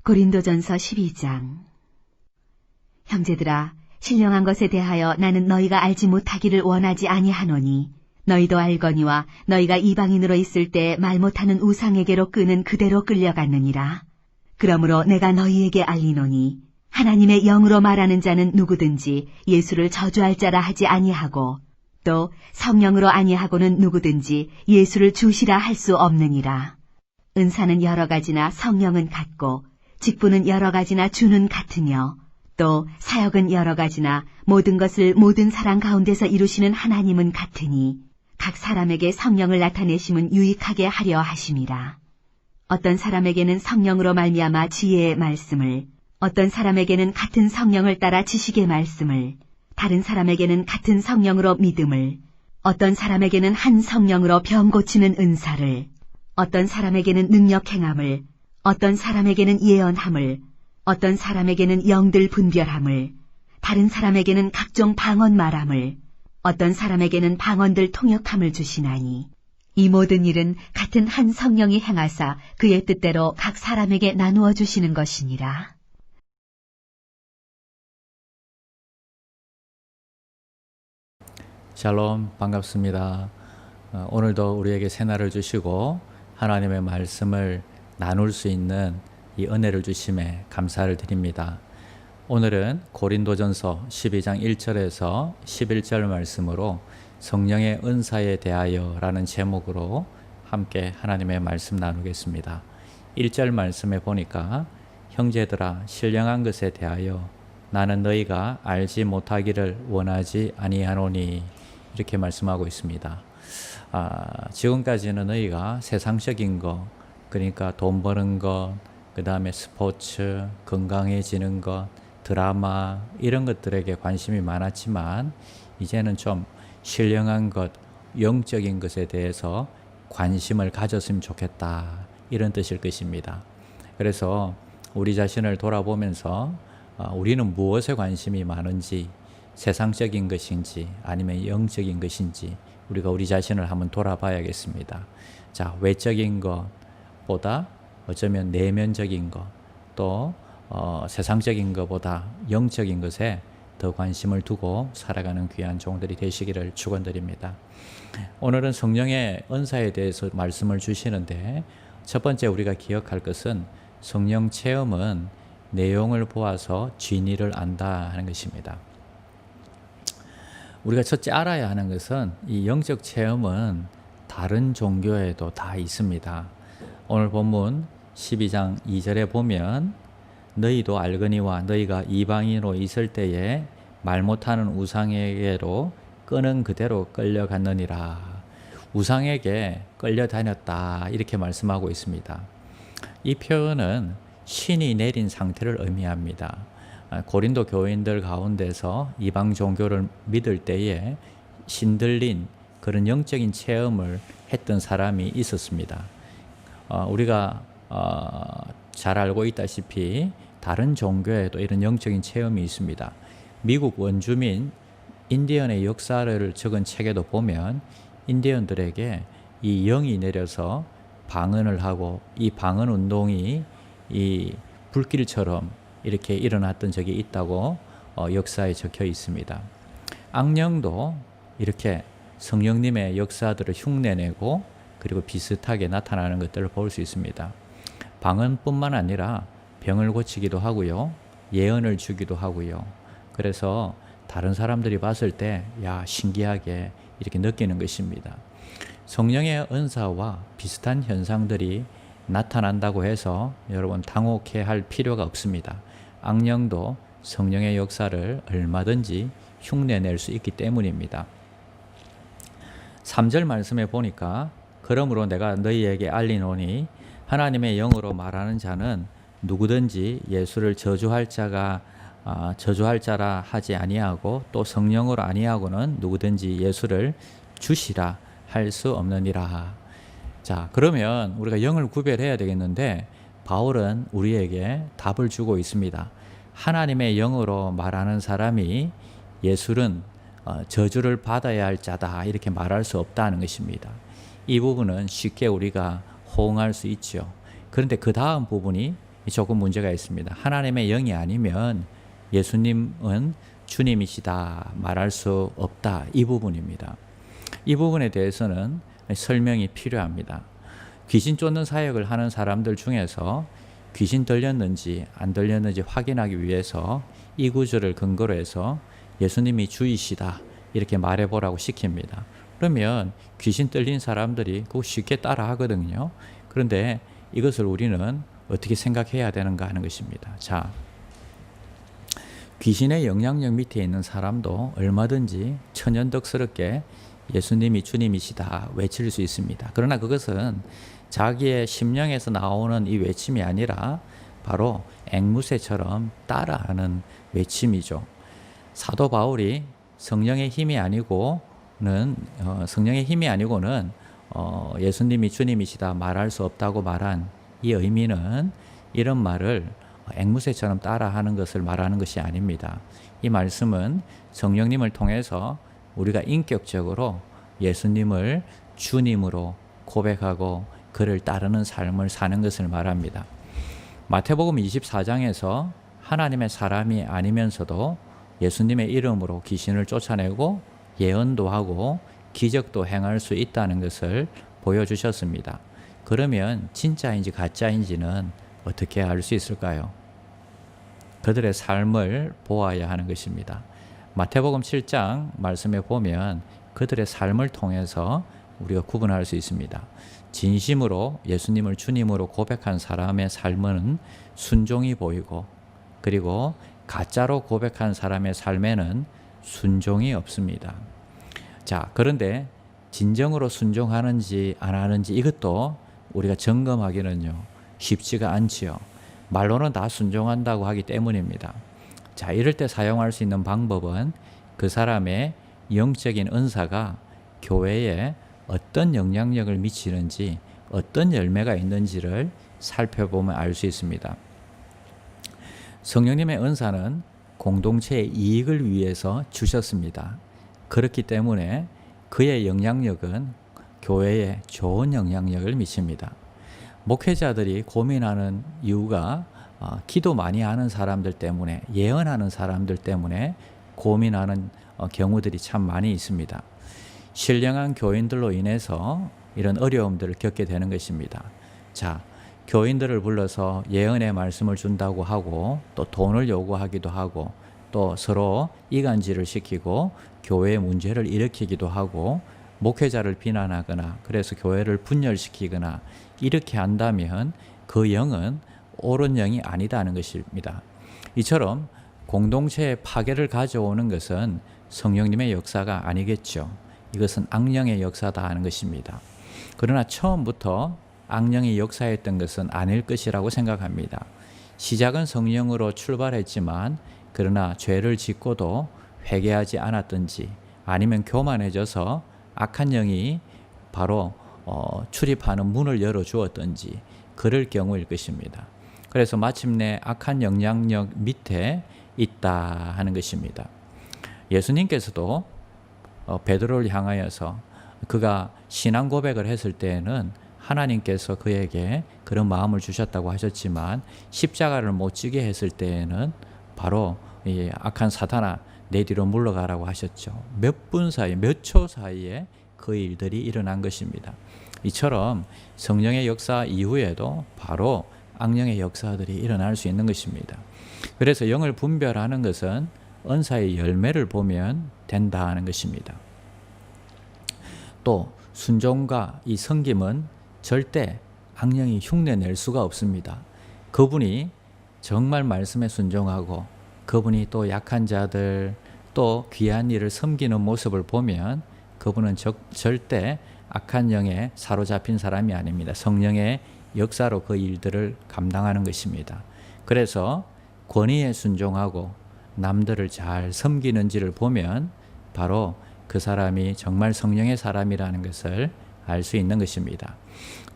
고린도전서 12장. 형제들아, 신령한 것에 대하여 나는 너희가 알지 못하기를 원하지 아니하노니 너희도 알거니와 너희가 이방인으로 있을 때 말 못하는 우상에게로 끄는 그대로 끌려갔느니라. 그러므로 내가 너희에게 알리노니 하나님의 영으로 말하는 자는 누구든지 예수를 저주할 자라 하지 아니하고 또 성령으로 아니하고는 누구든지 예수를 주시라 할 수 없느니라. 은사는 여러 가지나 성령은 같고 직분은 여러 가지나 주는 같으며 또 사역은 여러 가지나 모든 것을 모든 사람 가운데서 이루시는 하나님은 같으니 각 사람에게 성령을 나타내심은 유익하게 하려 하심이라. 어떤 사람에게는 성령으로 말미암아 지혜의 말씀을, 어떤 사람에게는 같은 성령을 따라 지식의 말씀을, 다른 사람에게는 같은 성령으로 믿음을, 어떤 사람에게는 한 성령으로 병 고치는 은사를, 어떤 사람에게는 능력 행함을, 어떤 사람에게는 예언함을, 어떤 사람에게는 영들 분별함을, 다른 사람에게는 각종 방언 말함을, 어떤 사람에게는 방언들 통역함을 주시나니 이 모든 일은 같은 한 성령이 행하사 그의 뜻대로 각 사람에게 나누어 주시는 것이니라. 샬롬, 반갑습니다. 오늘도 우리에게 새날을 주시고 하나님의 말씀을 나눌 수 있는 이 은혜를 주심에 감사를 드립니다. 오늘은 고린도전서 12장 1절에서 11절 말씀으로 성령의 은사에 대하여 라는 제목으로 함께 하나님의 말씀 나누겠습니다. 1절 말씀에 보니까 형제들아 신령한 것에 대하여 나는 너희가 알지 못하기를 원하지 아니하노니 이렇게 말씀하고 있습니다. 지금까지는 너희가 세상적인 것, 그러니까 돈 버는 것, 그 다음에 스포츠, 건강해지는 것, 드라마 이런 것들에게 관심이 많았지만 이제는 좀 신령한 것, 영적인 것에 대해서 관심을 가졌으면 좋겠다 이런 뜻일 것입니다. 그래서 우리 자신을 돌아보면서 우리는 무엇에 관심이 많은지, 세상적인 것인지 아니면 영적인 것인지 우리가 우리 자신을 한번 돌아봐야겠습니다. 자, 외적인 것보다 어쩌면 내면적인 것, 또 세상적인 것보다 영적인 것에 더 관심을 두고 살아가는 귀한 종들이 되시기를 축원드립니다. 오늘은 성령의 은사에 대해서 말씀을 주시는데 첫 번째 우리가 기억할 것은 성령 체험은 내용을 보아서 진리를 안다 하는 것입니다. 우리가 첫째 알아야 하는 것은 이 영적 체험은 다른 종교에도 다 있습니다. 오늘 본문 12장 2절에 보면 너희도 알거니와 너희가 이방인으로 있을 때에 말 못하는 우상에게로 끄는 그대로 끌려갔느니라. 우상에게 끌려다녔다 이렇게 말씀하고 있습니다. 이 표현은 신이 내린 상태를 의미합니다. 고린도 교인들 가운데서 이방 종교를 믿을 때에 신들린 그런 영적인 체험을 했던 사람이 있었습니다. 우리가 잘 알고 있다시피 다른 종교에도 이런 영적인 체험이 있습니다. 미국 원주민 인디언의 역사를 적은 책에도 보면 인디언들에게 이 영이 내려서 방언을 하고 이 방언 운동이 이 불길처럼 이렇게 일어났던 적이 있다고 역사에 적혀 있습니다. 악령도 이렇게 성령님의 역사들을 흉내내고 그리고 비슷하게 나타나는 것들을 볼 수 있습니다. 방언뿐만 아니라 병을 고치기도 하고요. 예언을 주기도 하고요. 그래서 다른 사람들이 봤을 때 신기하게 이렇게 느끼는 것입니다. 성령의 은사와 비슷한 현상들이 나타난다고 해서 여러분 당혹해 할 필요가 없습니다. 악령도 성령의 역사를 얼마든지 흉내낼 수 있기 때문입니다. 3절 말씀에 보니까 그러므로 내가 너희에게 알리노니 하나님의 영으로 말하는 자는 누구든지 예수를 저주할 자라 하지 아니하고 또 성령으로 아니하고는 누구든지 예수를 주시라 할 수 없느니라. 자, 그러면 우리가 영을 구별해야 되겠는데 바울은 우리에게 답을 주고 있습니다. 하나님의 영으로 말하는 사람이 예수는 저주를 받아야 할 자다 이렇게 말할 수 없다는 것입니다. 이 부분은 쉽게 우리가 호응할 수 있죠. 그런데 그 다음 부분이 조금 문제가 있습니다. 하나님의 영이 아니면 예수님은 주님이시다 말할 수 없다 이 부분입니다. 이 부분에 대해서는 설명이 필요합니다. 귀신 쫓는 사역을 하는 사람들 중에서 귀신 들렸는지 안 들렸는지 확인하기 위해서 이 구절을 근거로 해서 예수님이 주이시다 이렇게 말해보라고 시킵니다. 그러면 귀신 들린 사람들이 그거 쉽게 따라 하거든요. 그런데 이것을 우리는 어떻게 생각해야 되는가 하는 것입니다. 자, 귀신의 영향력 밑에 있는 사람도 얼마든지 천연덕스럽게 예수님이 주님이시다 외칠 수 있습니다. 그러나 그것은 자기의 심령에서 나오는 이 외침이 아니라 바로 앵무새처럼 따라하는 외침이죠. 사도 바울이 성령의 힘이 아니고는 예수님이 주님이시다 말할 수 없다고 말한 이 의미는 이런 말을 앵무새처럼 따라하는 것을 말하는 것이 아닙니다. 이 말씀은 성령님을 통해서 우리가 인격적으로 예수님을 주님으로 고백하고 그를 따르는 삶을 사는 것을 말합니다. 마태복음 24장에서 하나님의 사람이 아니면서도 예수님의 이름으로 귀신을 쫓아내고 예언도 하고 기적도 행할 수 있다는 것을 보여주셨습니다. 그러면 진짜인지 가짜인지는 어떻게 알 수 있을까요? 그들의 삶을 보아야 하는 것입니다. 마태복음 7장 말씀에 보면 그들의 삶을 통해서 우리가 구분할 수 있습니다. 진심으로 예수님을 주님으로 고백한 사람의 삶은 순종이 보이고 그리고 가짜로 고백한 사람의 삶에는 순종이 없습니다. 자, 그런데 진정으로 순종하는지 안 하는지 이것도 우리가 점검하기는요 쉽지가 않지요. 말로는 다 순종한다고 하기 때문입니다. 자, 이럴 때 사용할 수 있는 방법은 그 사람의 영적인 은사가 교회에 어떤 영향력을 미치는지 어떤 열매가 있는지를 살펴보면 알 수 있습니다. 성령님의 은사는 공동체의 이익을 위해서 주셨습니다. 그렇기 때문에 그의 영향력은 교회에 좋은 영향력을 미칩니다. 목회자들이 고민하는 이유가 기도 많이 하는 사람들 때문에 예언하는 사람들 때문에 고민하는 경우들이 참 많이 있습니다. 신령한 교인들로 인해서 이런 어려움들을 겪게 되는 것입니다. 자, 교인들을 불러서 예언의 말씀을 준다고 하고 또 돈을 요구하기도 하고 또 서로 이간질을 시키고 교회의 문제를 일으키기도 하고 목회자를 비난하거나 그래서 교회를 분열시키거나 이렇게 한다면 그 영은 옳은 영이 아니다는 것입니다. 이처럼 공동체의 파괴를 가져오는 것은 성령님의 역사가 아니겠죠. 이것은 악령의 역사다 하는 것입니다. 그러나 처음부터 악령이 역사했던 것은 아닐 것이라고 생각합니다. 시작은 성령으로 출발했지만 그러나 죄를 짓고도 회개하지 않았든지 아니면 교만해져서 악한 영이 바로 출입하는 문을 열어주었든지 그럴 경우일 것입니다. 그래서 마침내 악한 영향력 밑에 있다 하는 것입니다. 예수님께서도 베드로를 향하여서 그가 신앙 고백을 했을 때에는 하나님께서 그에게 그런 마음을 주셨다고 하셨지만 십자가를 못 지게 했을 때에는 바로 이 악한 사탄아 내 뒤로 물러가라고 하셨죠. 몇 분 사이, 몇 초 사이에 그 일들이 일어난 것입니다. 이처럼 성령의 역사 이후에도 바로 악령의 역사들이 일어날 수 있는 것입니다. 그래서 영을 분별하는 것은 은사의 열매를 보면 된다 하는 것입니다. 또 순종과 이 섬김은 절대 악령이 흉내낼 수가 없습니다. 그분이 정말 말씀에 순종하고 그분이 또 약한 자들 또 귀한 일을 섬기는 모습을 보면 그분은 절대 악한 영에 사로잡힌 사람이 아닙니다. 성령의 역사로 그 일들을 감당하는 것입니다. 그래서 권위에 순종하고 남들을 잘 섬기는지를 보면 바로 그 사람이 정말 성령의 사람이라는 것을 알 수 있는 것입니다.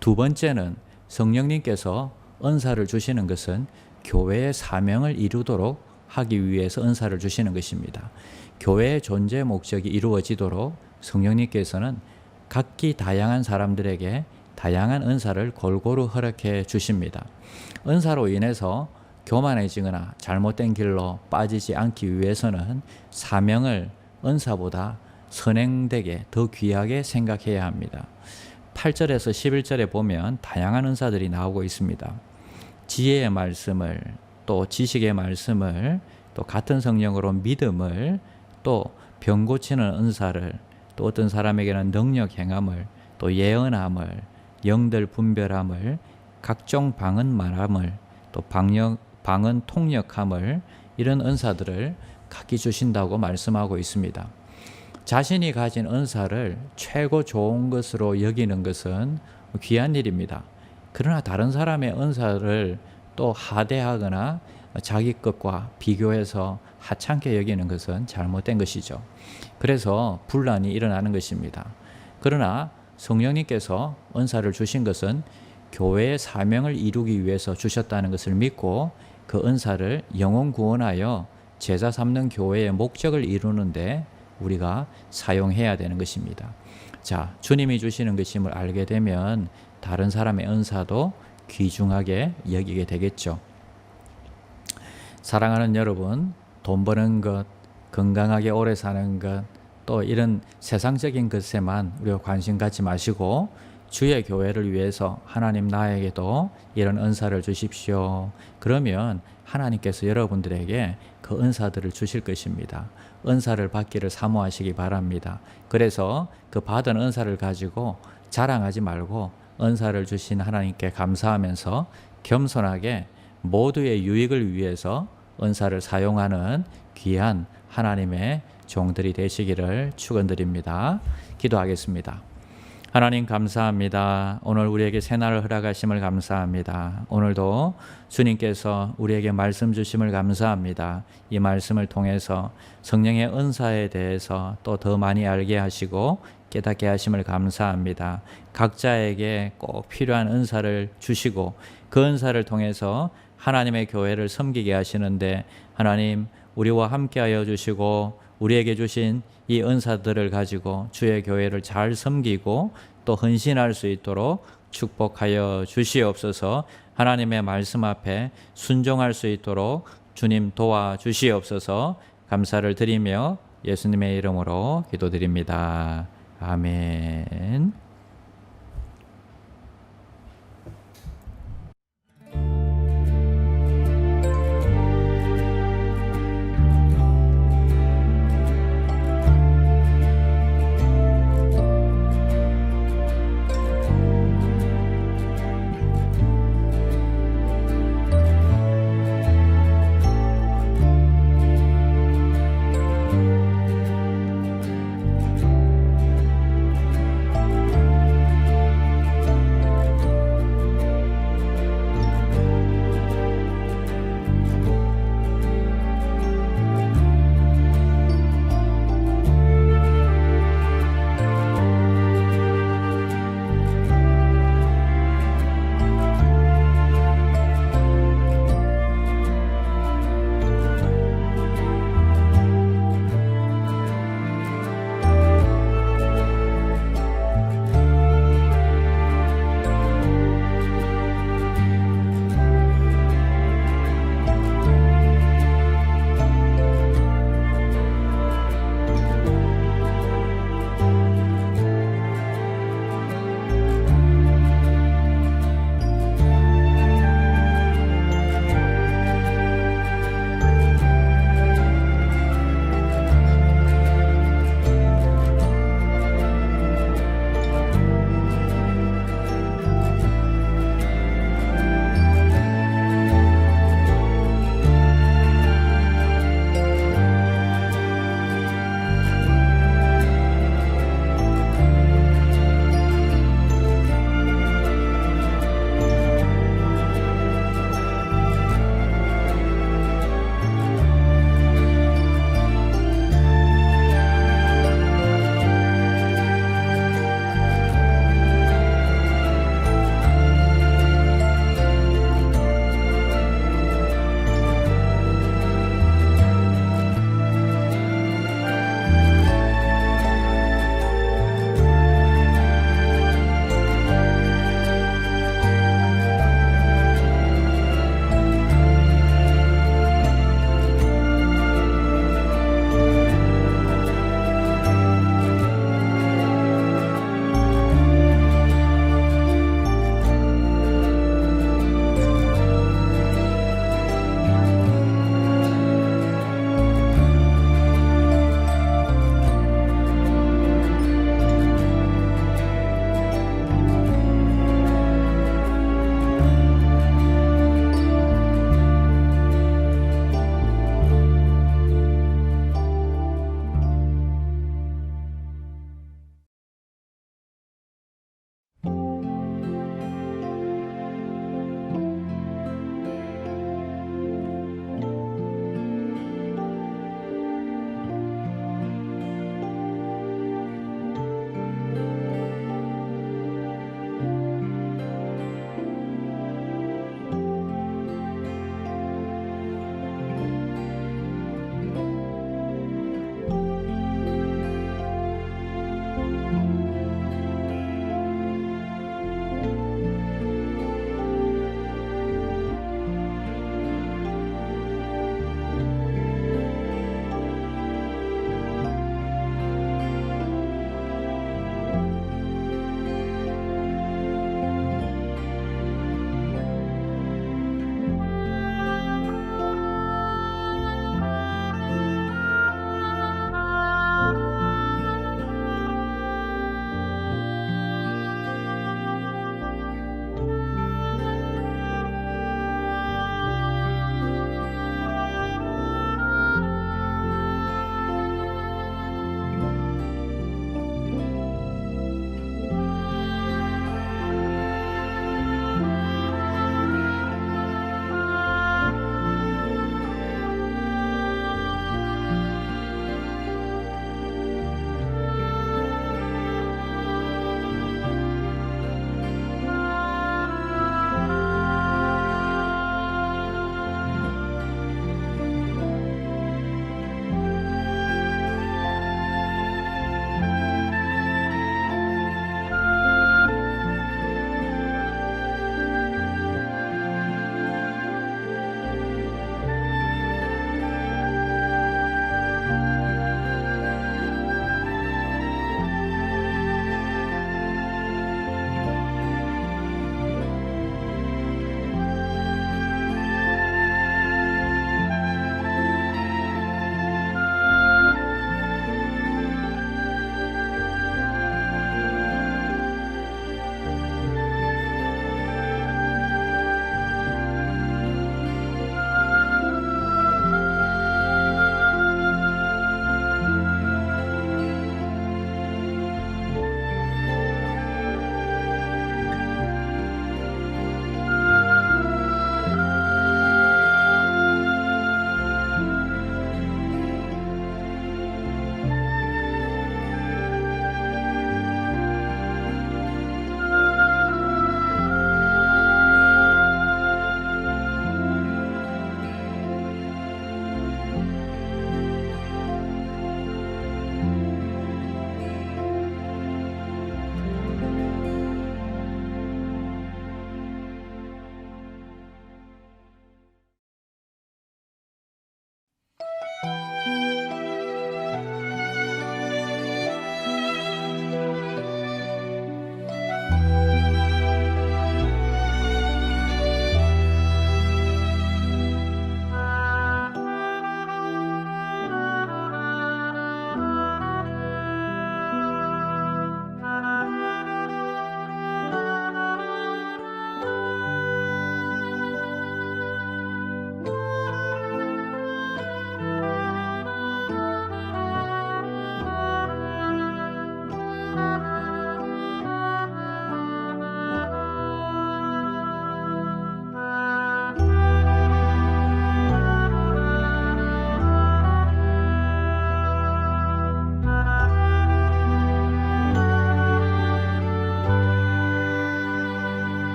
두 번째는 성령님께서 은사를 주시는 것은 교회의 사명을 이루도록 하기 위해서 은사를 주시는 것입니다. 교회의 존재 목적이 이루어지도록 성령님께서는 각기 다양한 사람들에게 다양한 은사를 골고루 허락해 주십니다. 은사로 인해서 교만해지거나 잘못된 길로 빠지지 않기 위해서는 사명을 은사보다 선행되게 더 귀하게 생각해야 합니다. 8절에서 11절에 보면 다양한 은사들이 나오고 있습니다. 지혜의 말씀을, 또 지식의 말씀을, 또 같은 성령으로 믿음을, 또 병 고치는 은사를, 또 어떤 사람에게는 능력 행함을, 또 예언함을, 영들 분별함을, 각종 방언 말함을, 또 방언 통역함을, 이런 은사들을 각기 주신다고 말씀하고 있습니다. 자신이 가진 은사를 최고 좋은 것으로 여기는 것은 귀한 일입니다. 그러나 다른 사람의 은사를 또 하대하거나 자기 것과 비교해서 하찮게 여기는 것은 잘못된 것이죠. 그래서 분란이 일어나는 것입니다. 그러나 성령님께서 은사를 주신 것은 교회의 사명을 이루기 위해서 주셨다는 것을 믿고 그 은사를 영혼 구원하여 제자 삼는 교회의 목적을 이루는데 우리가 사용해야 되는 것입니다. 자, 주님이 주시는 것임을 알게 되면 다른 사람의 은사도 귀중하게 여기게 되겠죠. 사랑하는 여러분, 돈 버는 것, 건강하게 오래 사는 것, 또 이런 세상적인 것에만 우리가 관심 갖지 마시고 주의 교회를 위해서 하나님 나에게도 이런 은사를 주십시오. 그러면 하나님께서 여러분들에게 그 은사들을 주실 것입니다. 은사를 받기를 사모하시기 바랍니다. 그래서 그 받은 은사를 가지고 자랑하지 말고 은사를 주신 하나님께 감사하면서 겸손하게 모두의 유익을 위해서 은사를 사용하는 귀한 하나님의 종들이 되시기를 축원드립니다. 기도하겠습니다. 하나님 감사합니다. 오늘 우리에게 새날을 허락하심을 감사합니다. 오늘도 주님께서 우리에게 말씀 주심을 감사합니다. 이 말씀을 통해서 성령의 은사에 대해서 또 더 많이 알게 하시고 깨닫게 하심을 감사합니다. 각자에게 꼭 필요한 은사를 주시고 그 은사를 통해서 하나님의 교회를 섬기게 하시는데 하나님 우리와 함께하여 주시고 우리에게 주신 이 은사들을 가지고 주의 교회를 잘 섬기고 또 헌신할 수 있도록 축복하여 주시옵소서. 하나님의 말씀 앞에 순종할 수 있도록 주님 도와주시옵소서. 감사를 드리며 예수님의 이름으로 기도드립니다. 아멘.